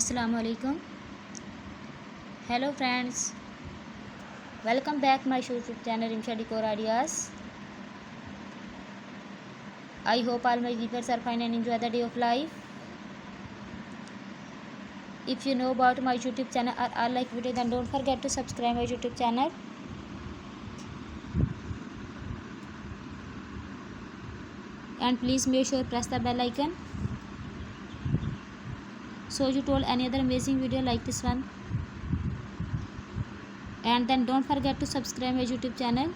Assalamu alaikum. Hello friends, welcome back my YouTube channel Rimsha Decor Ideas. I hope all my viewers are fine and enjoy the day of life. If you know about my YouTube channel or all like video, then don't forget to subscribe my YouTube channel. And please make sure press the bell icon so you told any other amazing video like this one. And then don't forget to subscribe my YouTube channel.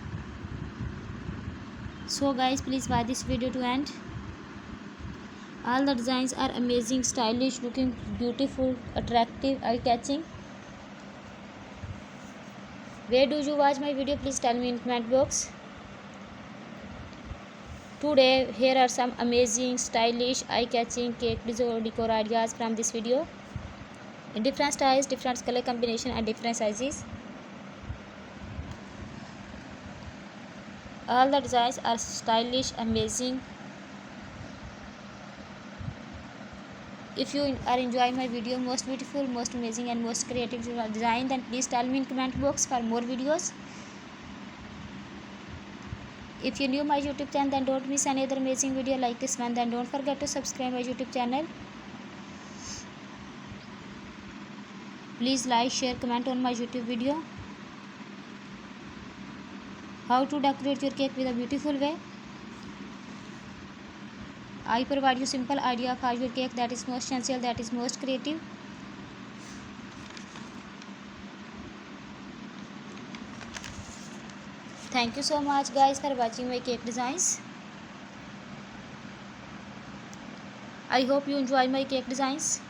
So guys, please watch this video to end. All the designs are amazing, stylish, looking beautiful, attractive, eye-catching. Where do you watch my video? Please tell me in comment box. Today here are some amazing, stylish, eye-catching cake decor ideas from this video in different styles, different color combination and different sizes. All the designs are stylish, amazing. If you are enjoying my video, most beautiful, most amazing and most creative design, then please tell me in comment box for more videos. If you new my YouTube channel, then don't miss any other amazing video like this one. Then don't forget to subscribe my YouTube channel. Please like, share, comment on my YouTube video. How to decorate your cake with a beautiful way. I provide you simple idea for your cake that is most essential, that is most creative. Thank you so much guys for watching my cake designs. I hope you enjoy my cake designs.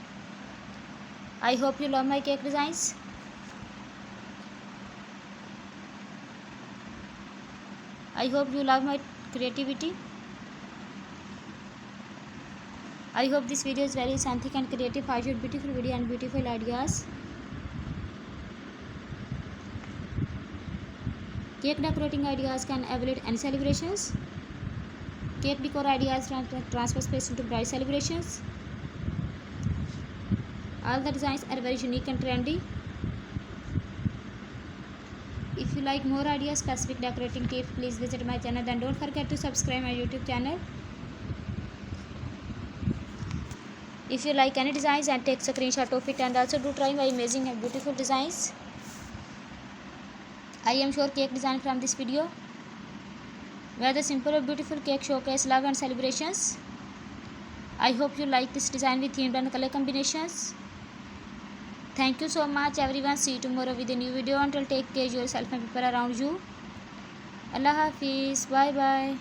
I hope you love my cake designs. I hope you love my creativity. I hope this video is very Asanthic and creative for your beautiful video and beautiful ideas. Cake decorating ideas can evaluate any celebrations. Cake decor ideas transfer space into bright celebrations. All the designs are very unique and trendy. If you like more ideas, specific decorating tips, please visit my channel. Then don't forget to subscribe my YouTube channel. If you like any designs, and take a screenshot of it and also do try my amazing and beautiful designs. I am sure cake design from this video, whether simple or beautiful cake showcase love and celebrations. I hope you like this design with themed and color combinations. Thank you so much everyone. See you tomorrow with a new video. Until take care yourself and people around you. Allah Hafiz. Bye bye.